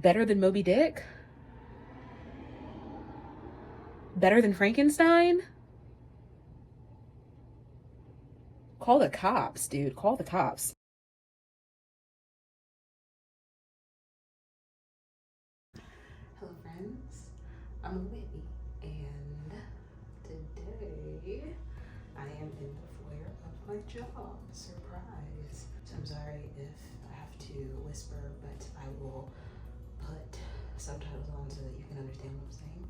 Better than Moby Dick? Better than Frankenstein? Call the cops, dude. Call the cops. Hello, friends. I'm Whitney, and today I am in the foyer of my job. Surprise. So I'm sorry if I have to whisper, but I will put subtitles on so that you can understand what I'm saying.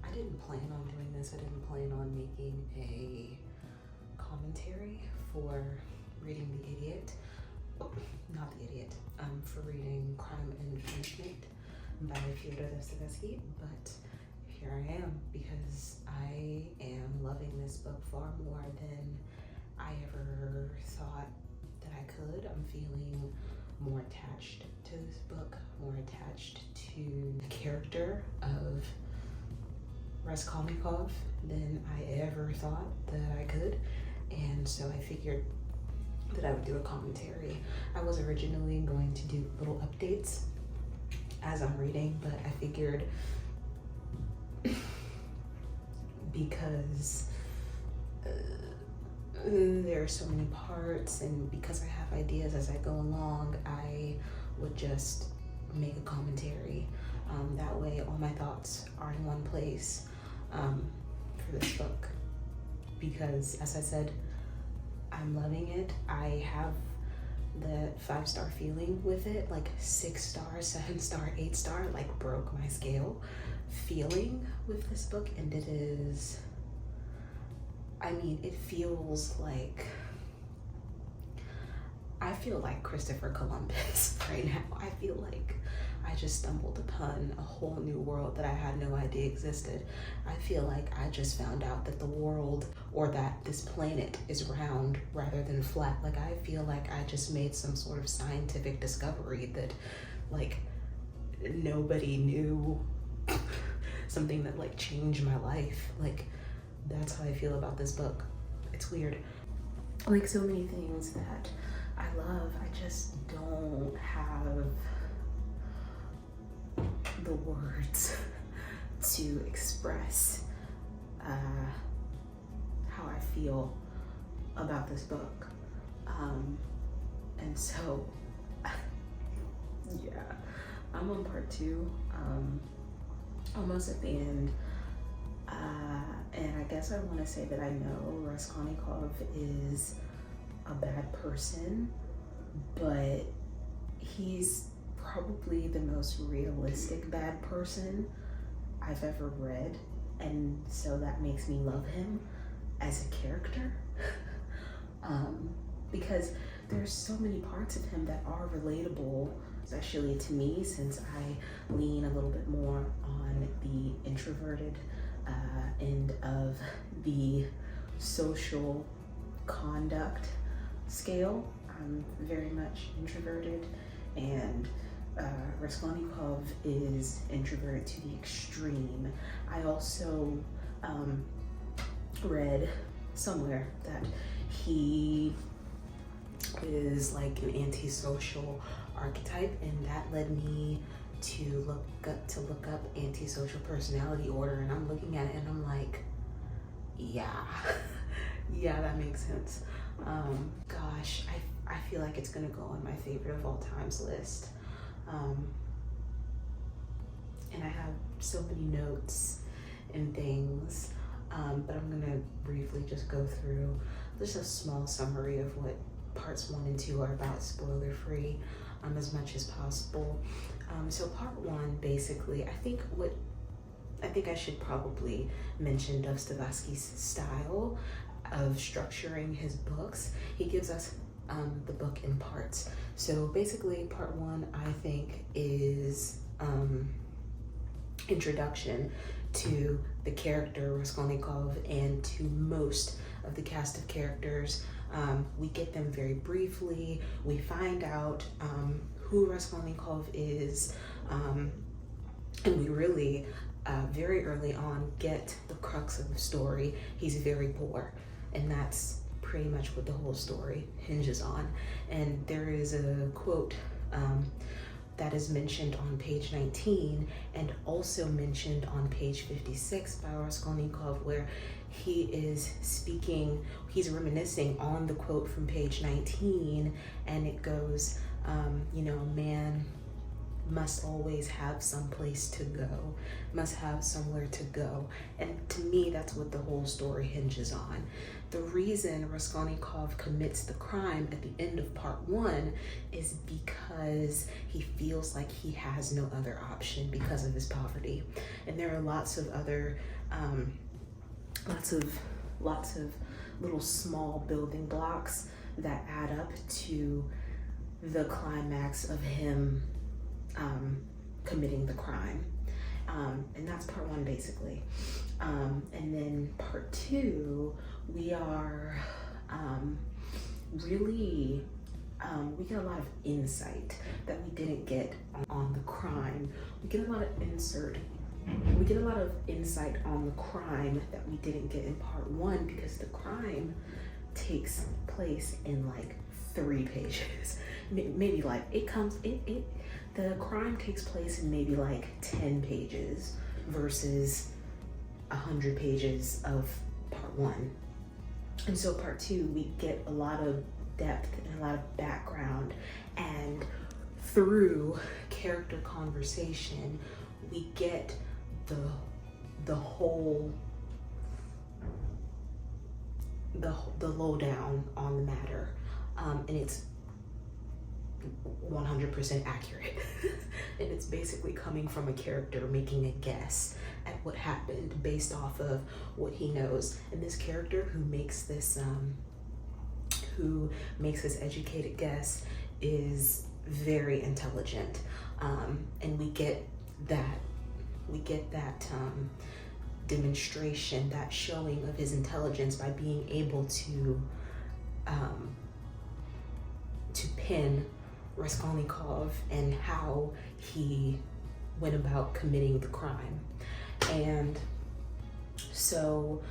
I didn't plan on doing this. I didn't plan on making a commentary for reading The Idiot. Oh, not The Idiot. For reading Crime and Punishment by Fyodor Dostoevsky, but here I am because I am loving this book far more than I ever thought that I could. I'm feeling more attached to this book, more attached to the character of Raskolnikov than I ever thought that I could. And so I figured that I would do a commentary. I was originally going to do little updates as I'm reading, but I figured because there are so many parts and because I have ideas as I go along, I would just make a commentary. That way all my thoughts are in one place for this book. Because as I said, I'm loving it. I have the 5-star feeling with it, like 6-star, 7-star, 8-star, like broke my scale feeling with this book. And it is, I mean, it feels like, I feel like Christopher Columbus right now. I feel like I just stumbled upon a whole new world that I had no idea existed. I feel like I just found out that the world, or that this planet, is round rather than flat. Like I feel like I just made some sort of scientific discovery that like nobody knew. Something that like changed my life. Like that's how I feel about this book. It's weird. Like so many things that I love, I just don't have the words to express how I feel about this book. And so, yeah, I'm on part 2, almost at the end. And I guess I want to say that I know Raskolnikov is a bad person, but he's probably the most realistic bad person I've ever read, and so that makes me love him as a character. Because there's so many parts of him that are relatable, especially to me, since I lean a little bit more on the introverted end of the social conduct scale. I'm very much introverted, and Raskolnikov is introverted to the extreme. I also read somewhere that he is like an antisocial archetype, and that led me to look up antisocial personality order, and I'm looking at it and I'm like, yeah. Yeah, that makes sense. Gosh, I feel like it's gonna go on my favorite of all times list. And I have so many notes and things, but I'm gonna briefly just go through just a small summary of what parts 1 and 2 are about, spoiler free, as much as possible. So part 1, basically, I think I should probably mention Dostoevsky's style of structuring his books. He gives us the book in parts. So basically part 1, I think, is introduction to the character Raskolnikov and to most of the cast of characters. We get them very briefly. We find out who Raskolnikov is, and we really very early on get the crux of the story. He's very poor, and that's pretty much what the whole story hinges on. And there is a quote that is mentioned on page 19 and also mentioned on page 56 by Raskolnikov, where he is speaking, he's reminiscing on the quote from page 19, and it goes, you know, a man must always have some place to go, must have somewhere to go. And to me, that's what the whole story hinges on. The reason Raskolnikov commits the crime at the end of part 1 is because he feels like he has no other option because of his poverty. And there are lots of other, lots of little small building blocks that add up to the climax of him committing the crime. And that's part 1 basically. And then part 2, we are really, we get a lot of insight that we didn't get on the crime. We get a lot of insight on the crime that we didn't get in part 1, because the crime takes place in like 3 pages. Maybe like the crime takes place in maybe like 10 pages versus 100 pages of part 1. And so part 2, we get a lot of depth and a lot of background, and through character conversation, we get the whole, the lowdown on the matter, and it's 100% accurate. And it's basically coming from a character making a guess at what happened based off of what he knows. And this character who makes this educated guess is very intelligent, and we get that demonstration, that showing of his intelligence by being able to pin Raskolnikov and how he went about committing the crime. And so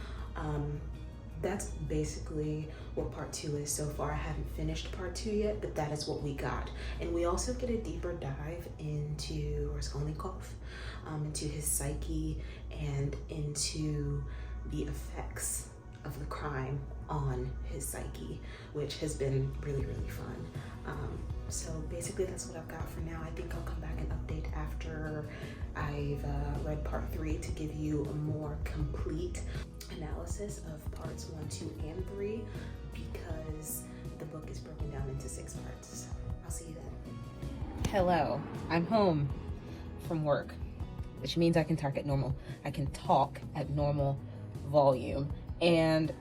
that's basically what part 2 is so far. I haven't finished part 2 yet, but that is what we got. And we also get a deeper dive into Raskolnikov, into his psyche, and into the effects of the crime on his psyche, which has been really, really fun. So basically that's what I've got for now. I think I'll come back and update after I've read part 3 to give you a more complete analysis of parts 1, 2, and 3, because the book is broken down into 6 parts. I'll see you then. Hello, I'm home from work, which means I can talk at normal volume. And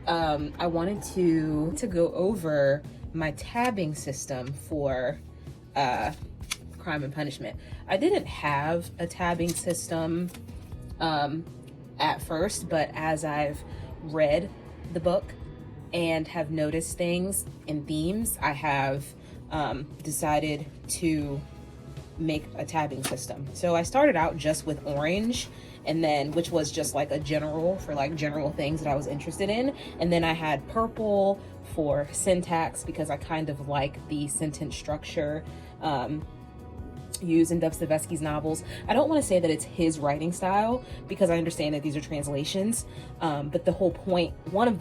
I wanted to go over my tabbing system for Crime and Punishment. I didn't have a tabbing system at first, but as I've read the book and have noticed things and themes, I have decided to make a tabbing system. So I started out just with orange, and then, which was just like a general for like general things that I was interested in. And then I had purple for syntax, because I kind of like the sentence structure used in Dostoevsky's novels. I don't want to say that it's his writing style, because I understand that these are translations, but the whole point, one of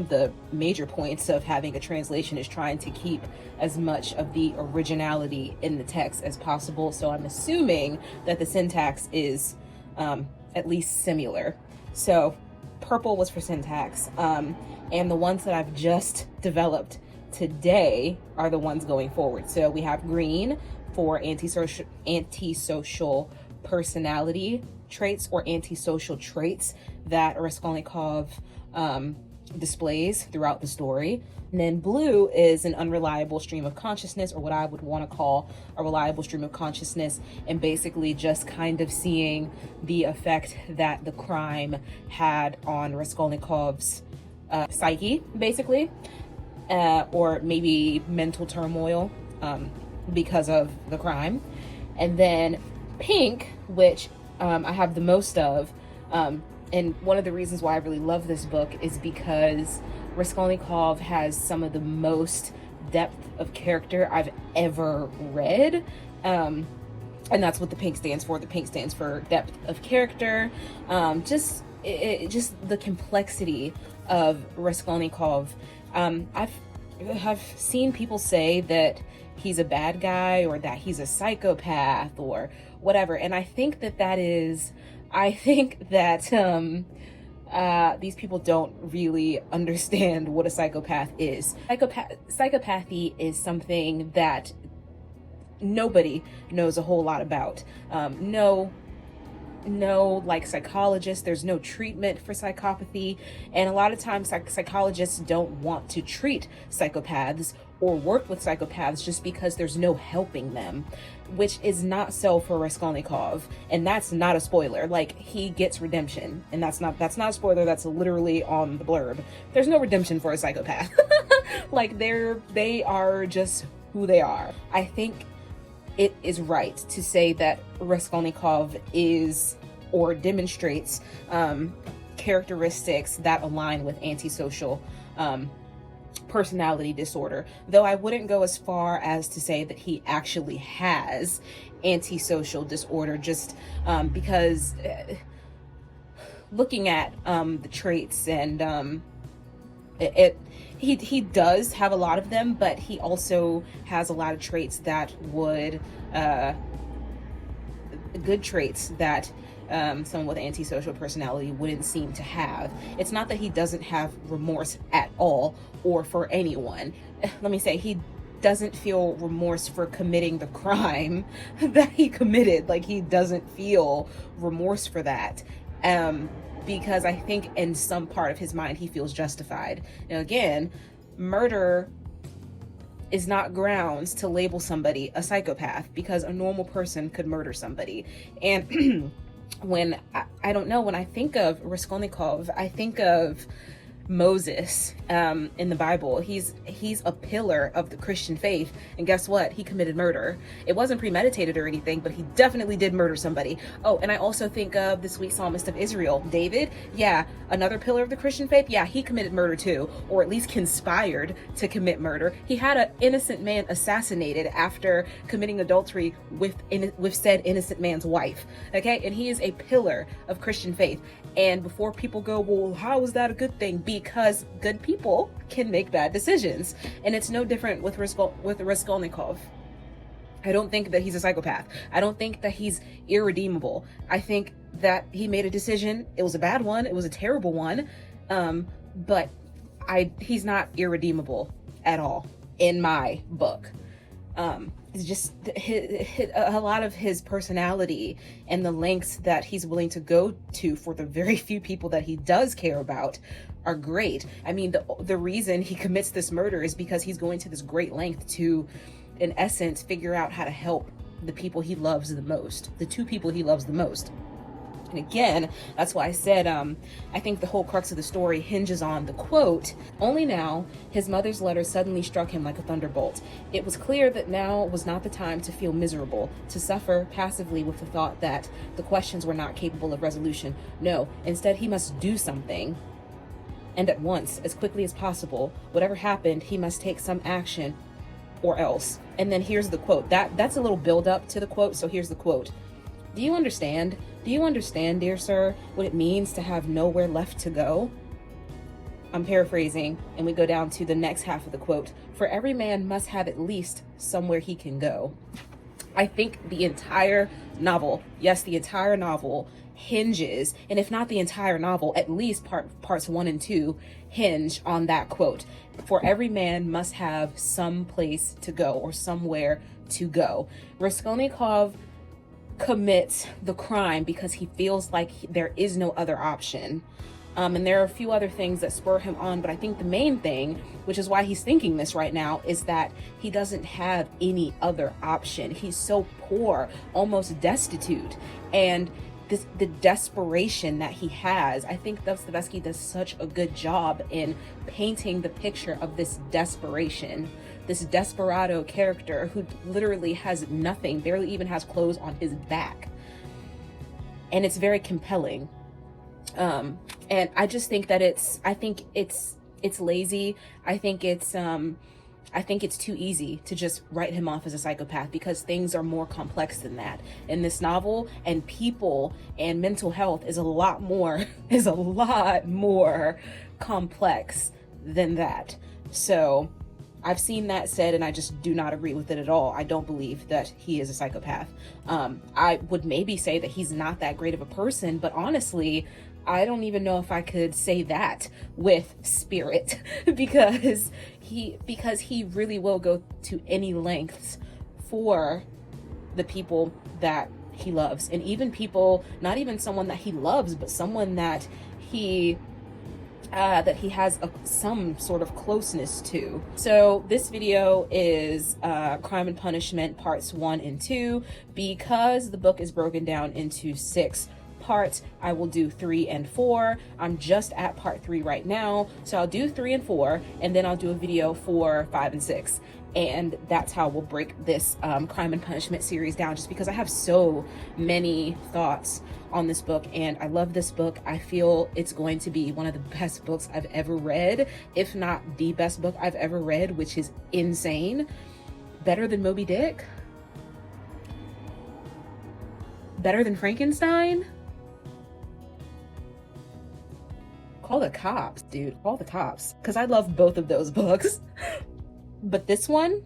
the major points of having a translation is trying to keep as much of the originality in the text as possible. So I'm assuming that the syntax is at least similar. So purple was for syntax, and the ones that I've just developed today are the ones going forward. So we have green for antisocial personality traits, or antisocial traits that Raskolnikov displays throughout the story. And then blue is an unreliable stream of consciousness, or what I would want to call a reliable stream of consciousness, and basically just kind of seeing the effect that the crime had on Raskolnikov's psyche, basically, or maybe mental turmoil because of the crime. And then pink, which I have the most of, and one of the reasons why I really love this book is because Raskolnikov has some of the most depth of character I've ever read. And that's what the pink stands for. The pink stands for depth of character. Just the complexity of Raskolnikov. I've seen people say that he's a bad guy or that he's a psychopath or whatever, and I think that these people don't really understand what a psychopath is. Psychopathy is something that nobody knows a whole lot about. No, like psychologists, there's no treatment for psychopathy, and a lot of times psychologists don't want to treat psychopaths or work with psychopaths just because there's no helping them, which is not so for Raskolnikov. And that's not a spoiler. Like, he gets redemption, and that's not a spoiler. That's literally on the blurb. There's no redemption for a psychopath. Like, they are just who they are. I think it is right to say that Raskolnikov is or demonstrates characteristics that align with antisocial personality disorder, though I wouldn't go as far as to say that he actually has antisocial disorder, just because looking at the traits and he does have a lot of them, but he also has a lot of traits that would good traits that someone with antisocial personality wouldn't seem to have. It's not that he doesn't have remorse at all or for anyone. Let me say, he doesn't feel remorse for committing the crime that he committed. Like, he doesn't feel remorse for that. Because I think in some part of his mind he feels justified. Now, again, murder is not grounds to label somebody a psychopath, because a normal person could murder somebody. And when I think of Raskolnikov, I think of Moses in the Bible. He's a pillar of the Christian faith, and guess what? He committed murder. It wasn't premeditated or anything, but he definitely did murder somebody. Oh, and I also think of the sweet psalmist of Israel, David. Yeah, another pillar of the Christian faith. Yeah, he committed murder too, or at least conspired to commit murder. He had an innocent man assassinated after committing adultery with said innocent man's wife. Okay, and he is a pillar of Christian faith. And before people go, well, how is that a good thing? Because good people can make bad decisions. And it's no different with Raskolnikov. I don't think that he's a psychopath. I don't think that he's irredeemable. I think that he made a decision. It was a bad one. It was a terrible one. But he's not irredeemable at all in my book. It's just a lot of his personality and the lengths that he's willing to go to for the very few people that he does care about are great. I mean, the reason he commits this murder is because he's going to this great length to, in essence, figure out how to help the people he loves the most, the two people he loves the most. And again, that's why I said, I think the whole crux of the story hinges on the quote, "Only now, his mother's letter suddenly struck him like a thunderbolt. It was clear that now was not the time to feel miserable, to suffer passively with the thought that the questions were not capable of resolution. No, instead he must do something. And at once, as quickly as possible. Whatever happened, he must take some action or else." And then here's the quote. That's a little build up to the quote, so here's the quote. Do you understand, dear sir, what it means to have nowhere left to go? I'm paraphrasing, and we go down to the next half of the quote. For every man must have at least somewhere he can go. I think the entire novel, yes, the entire novel hinges, and if not the entire novel, at least parts 1 and 2 hinge on that quote. For every man must have some place to go or somewhere to go. Raskolnikov commits the crime because he feels like there is no other option. And there are a few other things that spur him on, but I think the main thing, which is why he's thinking this right now, is that he doesn't have any other option. He's so poor, almost destitute. And the desperation that he has, I think Dostoevsky does such a good job in painting the picture of this desperation, this desperado character who literally has nothing, barely even has clothes on his back. And it's very compelling. And I just think that it's lazy. I think it's I think it's too easy to just write him off as a psychopath, because things are more complex than that in this novel, and people and mental health is a lot more complex than that. So I've seen that said, and I just do not agree with it at all. I don't believe that he is a psychopath. I would maybe say that he's not that great of a person, but honestly, I don't even know if I could say that with spirit because he really will go to any lengths for the people that he loves, and even people, not even someone that he loves, but someone that he has some sort of closeness to. So this video is Crime and Punishment parts 1 and 2. Because the book is broken down into 6 parts, I will do 3 and 4. I'm just at part 3 right now, so I'll do 3 and 4, and then I'll do a video for 5 and 6. And that's how we'll break this Crime and Punishment series down, just because I have so many thoughts on this book, and I love this book. I feel it's going to be one of the best books I've ever read, if not the best book I've ever read, which is insane. Better than Moby Dick? Better than Frankenstein? Call the cops, dude. Call the cops. Because I love both of those books. But this one,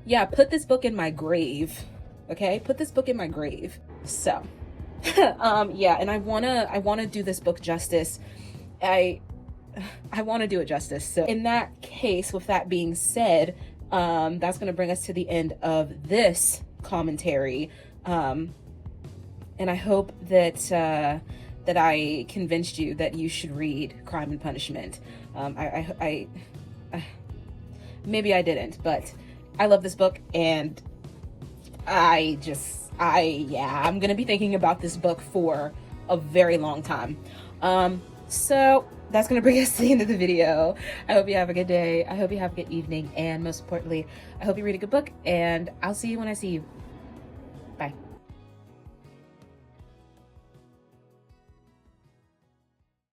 yeah, put this book in my grave. Okay? Put this book in my grave. So, yeah, and I wanna do this book justice. I want to do it justice. So in that case, with that being said, that's going to bring us to the end of this commentary. And I hope that I convinced you that you should read Crime and Punishment. Maybe I didn't, but I love this book, and I'm going to be thinking about this book for a very long time. So that's going to bring us to the end of the video. I hope you have a good day. I hope you have a good evening. And most importantly, I hope you read a good book, and I'll see you when I see you. Bye.